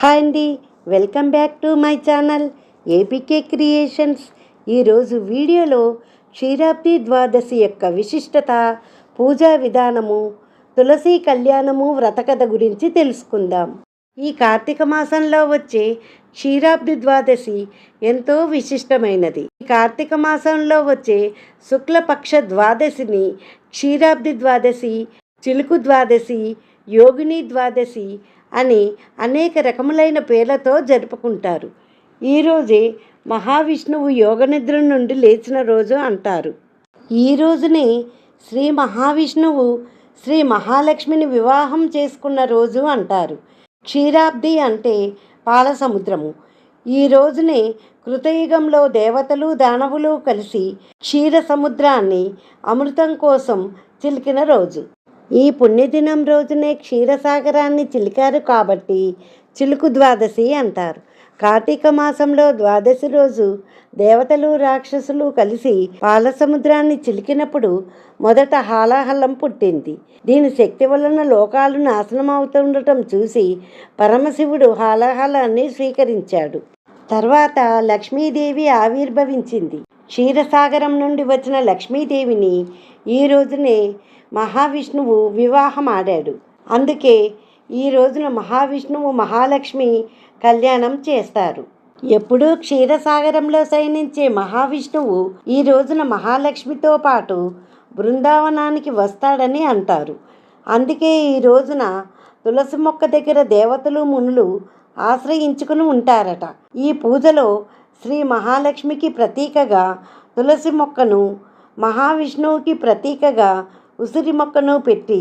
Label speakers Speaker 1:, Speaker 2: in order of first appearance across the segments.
Speaker 1: Hi అండి, welcome back to my channel APK creations. ఈరోజు వీడియోలో క్షీరాబ్ది ద్వాదశి యొక్క విశిష్టత, పూజా విధానము, తులసి కళ్యాణము, వ్రతకథ గురించి తెలుసుకుందాం. ఈ కార్తీక మాసంలో వచ్చే క్షీరాబ్ది ద్వాదశి ఎంతో విశిష్టమైనది. ఈ కార్తీక మాసంలో వచ్చే శుక్లపక్ష ద్వాదశిని క్షీరాబ్ది ద్వాదశి, చిలుకు ద్వాదశి, యోగిని ద్వాదశి అని అనేక రకములైన పేర్లతో జరుపుకుంటారు. ఈరోజే మహావిష్ణువు యోగనిద్ర నుండి లేచిన రోజు అంటారు. ఈ రోజునే శ్రీ మహావిష్ణువు శ్రీ మహాలక్ష్మిని వివాహం చేసుకున్న రోజు అంటారు. క్షీరాబ్ది అంటే పాల సముద్రము. ఈ రోజునే కృతయుగంలో దేవతలు దానవులు కలిసి క్షీర సముద్రాన్ని అమృతం కోసం చిలికిన రోజు. ఈ పుణ్యదినం రోజునే క్షీరసాగరాన్ని చిలికారు కాబట్టి చిలుకు ద్వాదశి అంటారు. కార్తీక మాసంలో ద్వాదశి రోజు దేవతలు రాక్షసులు కలిసి పాలసముద్రాన్ని చిలికినప్పుడు మొదట హాలాహలం పుట్టింది. దీని శక్తి వలన లోకాలు నాశనం అవుతుండటం చూసి పరమశివుడు హాలాహలాన్ని స్వీకరించాడు. తర్వాత లక్ష్మీదేవి ఆవిర్భవించింది. క్షీరసాగరం నుండి వచ్చిన లక్ష్మీదేవిని ఈ రోజునే మహావిష్ణువు వివాహం ఆడాడు. అందుకే ఈ రోజున మహావిష్ణువు మహాలక్ష్మి కళ్యాణం చేస్తారు. ఎప్పుడూ క్షీరసాగరంలో శయనించే మహావిష్ణువు ఈ రోజున మహాలక్ష్మితో పాటు బృందావనానికి వస్తాడని అంటారు. అందుకే ఈ రోజున తులసి మొక్క దగ్గర దేవతలు మునులు ఆశ్రయించుకుని ఉంటారట. ఈ పూజలో శ్రీ మహాలక్ష్మికి ప్రతీకగా తులసి మొక్కను, మహావిష్ణువుకి ప్రతీకగా ఉసిరి మొక్కను పెట్టి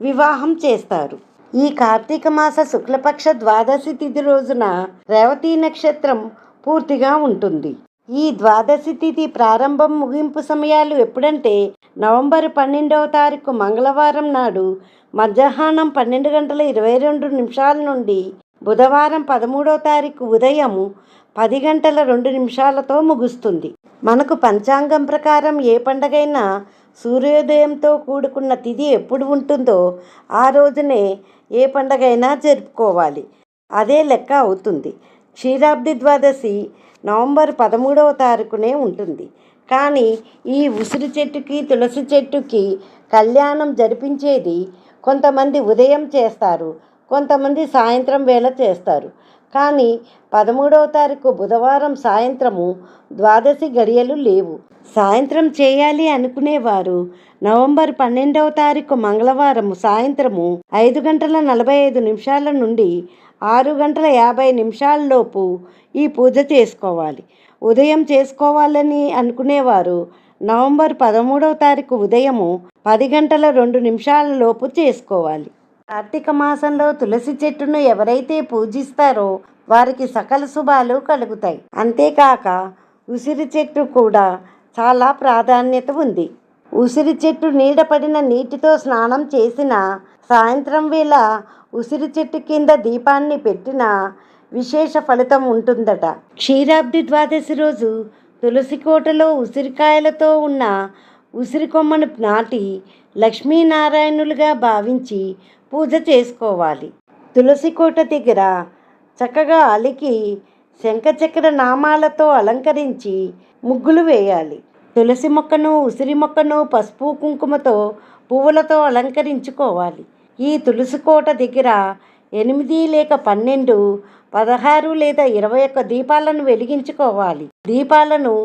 Speaker 1: వివాహం చేస్తారు. ఈ కార్తీక మాస శుక్లపక్ష ద్వాదశి తిథి రోజున రేవతి నక్షత్రం పూర్తిగా ఉంటుంది. ఈ ద్వాదశి తిథి ప్రారంభం ముగింపు సమయాలు ఎప్పుడంటే నవంబర్ 12వ తారీఖు మంగళవారం నాడు మధ్యాహ్నం 12:22 నుండి బుధవారం 13వ తారీఖు ఉదయం 10:02 ముగుస్తుంది. మనకు పంచాంగం ప్రకారం ఏ పండగైనా సూర్యోదయంతో కూడుకున్న తిథి ఎప్పుడు ఉంటుందో ఆ రోజునే ఏ పండగైనా జరుపుకోవాలి. అదే లెక్క అవుతుంది. క్షీరాబ్ది ద్వాదశి నవంబర్ 13వ తారీఖునే ఉంటుంది. కానీ ఈ ఉసిరి చెట్టుకి తులసి చెట్టుకి కళ్యాణం జరిపించేది కొంతమంది ఉదయం చేస్తారు, కొంతమంది సాయంత్రం వేళ చేస్తారు. కానీ 13వ తారీఖు బుధవారం సాయంత్రము ద్వాదశి గడియలు లేవు. సాయంత్రం చేయాలి అనుకునేవారు నవంబర్ 12వ తారీఖు మంగళవారం సాయంత్రము 5:45 నుండి 6:50 ఈ పూజ చేసుకోవాలి. ఉదయం చేసుకోవాలని అనుకునేవారు నవంబర్ 13వ తారీఖు ఉదయము 10:02 చేసుకోవాలి. కార్తీక మాసంలో తులసి చెట్టును ఎవరైతే పూజిస్తారో వారికి సకల శుభాలు కలుగుతాయి. అంతేకాక ఉసిరి చెట్టు కూడా చాలా ప్రాధాన్యత ఉంది. ఉసిరి చెట్టు నీడపడిన నీటితో స్నానం చేసిన, సాయంత్రం వేళ ఉసిరి చెట్టు కింద దీపాన్ని పెట్టిన విశేష ఫలితం ఉంటుందట. క్షీరాబ్ది ద్వాదశి రోజు తులసి కోటలో ఉసిరికాయలతో ఉన్న ఉసిరి కొమ్మను నాటి లక్ష్మీనారాయణులుగా భావించి పూజ చేసుకోవాలి. తులసి కోట దగ్గర చక్కగా అలికి శంఖచక్ర నామాలతో అలంకరించి ముగ్గులు వేయాలి. తులసి మొక్కను, ఉసిరి మొక్కను పసుపు కుంకుమతో పువ్వులతో అలంకరించుకోవాలి. ఈ తులసి కోట దగ్గర 8 లేక 12, 16 లేదా 21 దీపాలను వెలిగించుకోవాలి. దీపాలను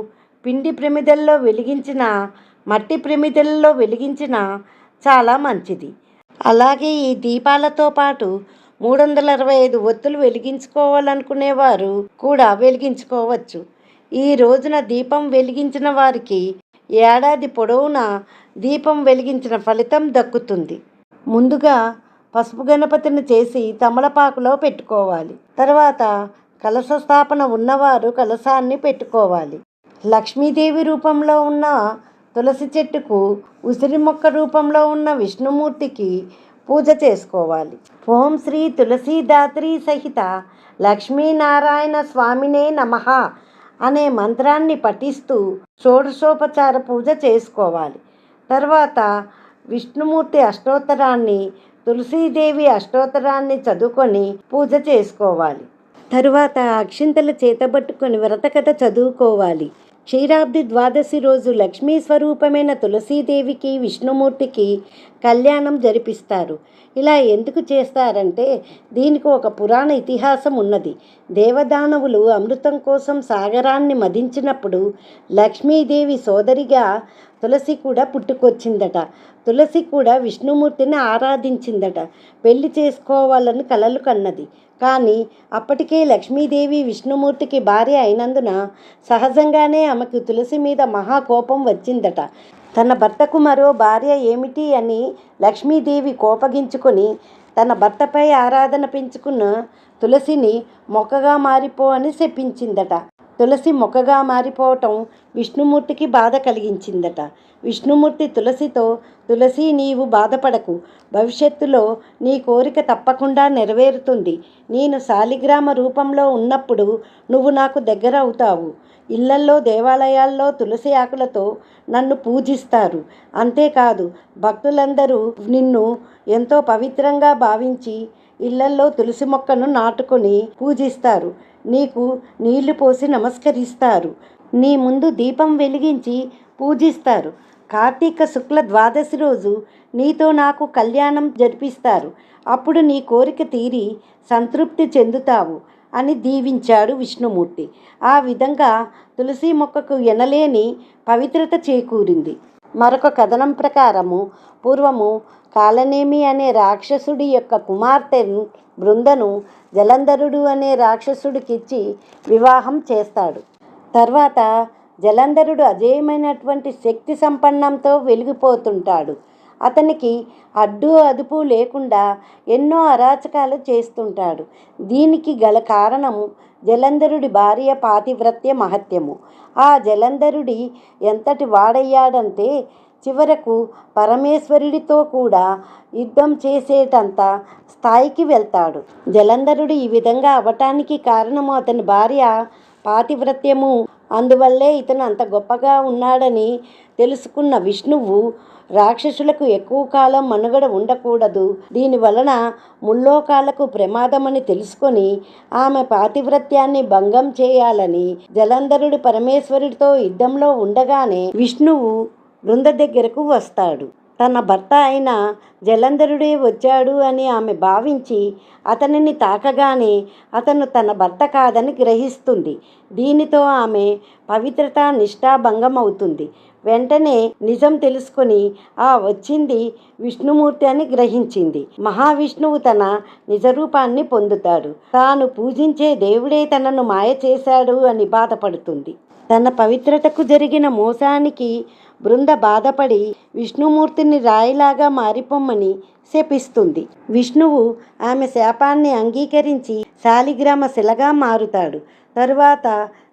Speaker 1: పిండి ప్రమిదల్లో వెలిగించిన, మట్టి ప్రమిదల్లో వెలిగించిన చాలా మంచిది. అలాగే ఈ దీపాలతో పాటు 365 ఒత్తులు వెలిగించుకోవాలనుకునేవారు కూడా వెలిగించుకోవచ్చు. ఈ రోజున దీపం వెలిగించిన వారికి ఏడాది పొడవునా దీపం వెలిగించిన ఫలితం దక్కుతుంది. ముందుగా పసుపు గణపతిని చేసి తమలపాకులో పెట్టుకోవాలి. తర్వాత కలశ స్థాపన ఉన్నవారు కలశాన్ని పెట్టుకోవాలి. లక్ష్మీదేవి రూపంలో ఉన్న తులసి చెట్టుకు, ఉసిరి మొక్క రూపంలో ఉన్న విష్ణుమూర్తికి పూజ చేసుకోవాలి. ఓం శ్రీ తులసీదాత్రి సహిత లక్ష్మీనారాయణ స్వామినే నమః అనే మంత్రాన్ని పఠిస్తూ షోడశోపచార పూజ చేసుకోవాలి. తర్వాత విష్ణుమూర్తి అష్టోత్తరాన్ని, తులసీదేవి అష్టోత్తరాన్ని చదువుకొని పూజ చేసుకోవాలి. తరువాత అక్షింతలు చేతబట్టుకొని వ్రతకథ చదువుకోవాలి. క్షీరాబ్ది ద్వాదశి రోజు లక్ష్మీ స్వరూపమైన తులసీదేవికి విష్ణుమూర్తికి కళ్యాణం జరిపిస్తారు. ఇలా ఎందుకు చేస్తారంటే దీనికి ఒక పురాణ ఇతిహాసం ఉన్నది. దేవదానవులు అమృతం కోసం సాగరాన్ని మదించినప్పుడు లక్ష్మీదేవి సోదరిగా తులసి కూడా పుట్టుకొచ్చిందట. తులసి కూడా విష్ణుమూర్తిని ఆరాధించిందట. పెళ్లి చేసుకోవాలని కలలు కన్నది. కానీ అప్పటికే లక్ష్మీదేవి విష్ణుమూర్తికి భార్య అయినందున సహజంగానే ఆమెకు తులసి మీద మహాకోపం వచ్చిందట. తన భర్తకు మరో భార్య ఏమిటి అని లక్ష్మీదేవి కోపగించుకొని తన భర్తపై ఆరాధన పెంచుకున్న తులసిని మొక్కగా మారిపో అని శపించిందట. తులసి మొక్కగా మారిపోవటం విష్ణుమూర్తికి బాధ కలిగించిందట. విష్ణుమూర్తి తులసితో, తులసి నీవు బాధపడకు, భవిష్యత్తులో నీ కోరిక తప్పకుండా నెరవేరుతుంది. నేను శాలిగ్రామ రూపంలో ఉన్నప్పుడు నువ్వు నాకు దగ్గర అవుతావు. ఇళ్లల్లో దేవాలయాల్లో తులసి ఆకులతో నన్ను పూజిస్తారు. అంతేకాదు భక్తులందరూ నిన్ను ఎంతో పవిత్రంగా భావించి ఇళ్లల్లో తులసి మొక్కను నాటుకొని పూజిస్తారు. నీకు నీళ్లు పోసి నమస్కరిస్తారు. నీ ముందు దీపం వెలిగించి పూజిస్తారు. కార్తీక శుక్ల ద్వాదశి రోజు నీతో నాకు కళ్యాణం జరిపిస్తారు. అప్పుడు నీ కోరిక తీరి సంతృప్తి చెందుతావు అని దీవించాడు విష్ణుమూర్తి. ఆ విధంగా తులసి మొక్కకు ఎనలేని పవిత్రత చేకూరింది. మరొక కథనం ప్రకారము పూర్వము కాలనేమి అనే రాక్షసుడి యొక్క కుమార్తె బృందను జలంధరుడు అనే రాక్షసుడికిచ్చి వివాహం చేస్తాడు. తర్వాత జలంధరుడు అజేయమైనటువంటి శక్తి సంపన్నంతో వెలిగిపోతుంటాడు. అతనికి అడ్డు అదుపు లేకుండా ఎన్నో అరాచకాలు చేస్తుంటాడు. దీనికి గల కారణము జలంధరుడి భార్య పాతివ్రత్య మహత్యము. ఆ జలంధరుడి ఎంతటి వాడయ్యాడంటే చివరకు పరమేశ్వరుడితో కూడా యుద్ధం చేసేటంత స్థాయికి వెళ్తాడు. జలంధరుడు ఈ విధంగా అవటానికి కారణము అతని భార్య పాతివ్రత్యము. అందువల్లే ఇతను అంత గొప్పగా ఉన్నాడని తెలుసుకున్న విష్ణువు రాక్షసులకు ఎక్కువ కాలం మనుగడ ఉండకూడదు, దీనివలన ముల్లోకాలకు ప్రమాదమని తెలుసుకొని ఆమె పాతివ్రత్యాన్ని భంగం చేయాలని జలంధరుడు పరమేశ్వరుడితో యుద్ధంలో ఉండగానే విష్ణువు బృంద దగ్గరకు వస్తాడు. తన భర్త అయిన జలంధరుడే వచ్చాడు అని ఆమె భావించి అతనిని తాకగానే అతను తన భర్త కాదని గ్రహిస్తుంది. దీనితో ఆమె పవిత్రత నిష్ఠాభంగం అవుతుంది. వెంటనే నిజం తెలుసుకొని వచ్చింది విష్ణుమూర్తి అని గ్రహించింది. మహావిష్ణువు తన నిజరూపాన్ని పొందుతాడు. తాను పూజించే దేవుడే తనను మాయ చేశాడు అని బాధపడుతుంది. తన పవిత్రతకు జరిగిన మోసానికి బృంద బాధపడి విష్ణుమూర్తిని రాయిలాగా మారిపోమ్మని శపిస్తుంది. విష్ణువు ఆమె శాపాన్ని అంగీకరించి శాలిగ్రామ శిలగా మారుతాడు. తరువాత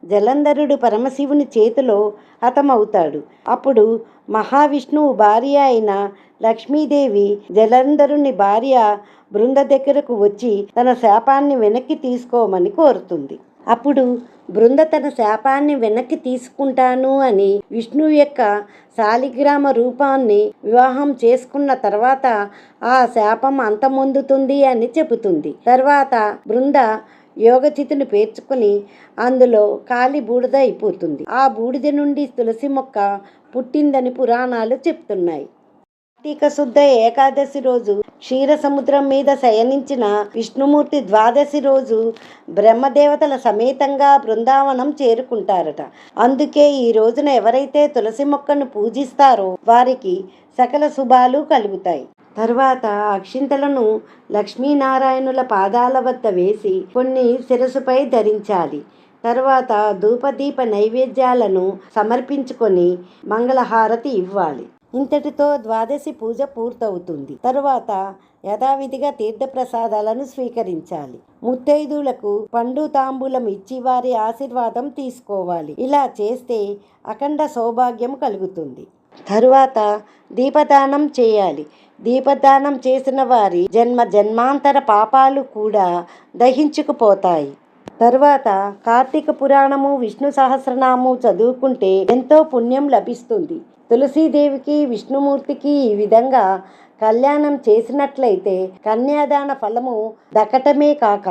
Speaker 1: జలంధరుడు పరమశివుని చేతిలో హతమవుతాడు. అప్పుడు మహావిష్ణువు భార్య అయిన లక్ష్మీదేవి జలంధరుని భార్య బృంద దగ్గరకు వచ్చి తన శాపాన్ని వెనక్కి తీసుకోమని కోరుతుంది. అప్పుడు బృంద తన శాపాన్ని వెనక్కి తీసుకుంటాను అని విష్ణువు యొక్క శాలిగ్రామ రూపాన్ని వివాహం చేసుకున్న తర్వాత ఆ శాపం అంతమొందుతుంది అని చెబుతుంది. తర్వాత బృంద యోగచితుని పేర్చుకొని అందులో కాలి బూడిద అయిపోతుంది. ఆ బూడిద నుండి తులసి మొక్క పుట్టిందని పురాణాలు చెప్తున్నాయి. కార్తీక శుద్ధ ఏకాదశి రోజు క్షీర సముద్రం మీద శయనించిన విష్ణుమూర్తి ద్వాదశి రోజు బ్రహ్మదేవతల సమేతంగా బృందావనం చేరుకుంటారట. అందుకే ఈ రోజున ఎవరైతే తులసి మొక్కను పూజిస్తారో వారికి సకల శుభాలు కలుగుతాయి. తర్వాత అక్షింతలను లక్ష్మీనారాయణుల పాదాల వద్ద వేసి కొన్ని శిరసుపై ధరించాలి. తర్వాత ధూపదీప నైవేద్యాలను సమర్పించుకొని మంగళహారతి ఇవ్వాలి. ఇంతటితో ద్వాదశి పూజ పూర్తవుతుంది. తరువాత యథావిధిగా తీర్థప్రసాదాలను స్వీకరించాలి. ముత్తైదువులకు పండు తాంబూలం ఇచ్చి వారి ఆశీర్వాదం తీసుకోవాలి. ఇలా చేస్తే అఖండ సౌభాగ్యం కలుగుతుంది. తరువాత దీపదానం చేయాలి. దీపదానం చేసిన వారి జన్మాంతర పాపాలు కూడా దహించుకుపోతాయి. తరువాత కార్తీక పురాణము, విష్ణు సహస్రనామము చదువుకుంటే ఎంతో పుణ్యం లభిస్తుంది. తులసీదేవికి విష్ణుమూర్తికి ఈ విధంగా కళ్యాణం చేసినట్లయితే కన్యాదాన ఫలము దక్కటమే కాక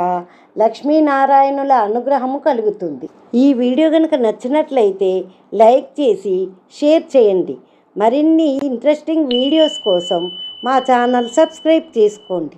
Speaker 1: లక్ష్మీనారాయణుల అనుగ్రహము కలుగుతుంది. ఈ వీడియో కనుక నచ్చినట్లయితే లైక్ చేసి షేర్ చేయండి. మరిన్ని ఇంట్రెస్టింగ్ వీడియోస్ కోసం మా ఛానల్ సబ్స్క్రైబ్ చేసుకోండి.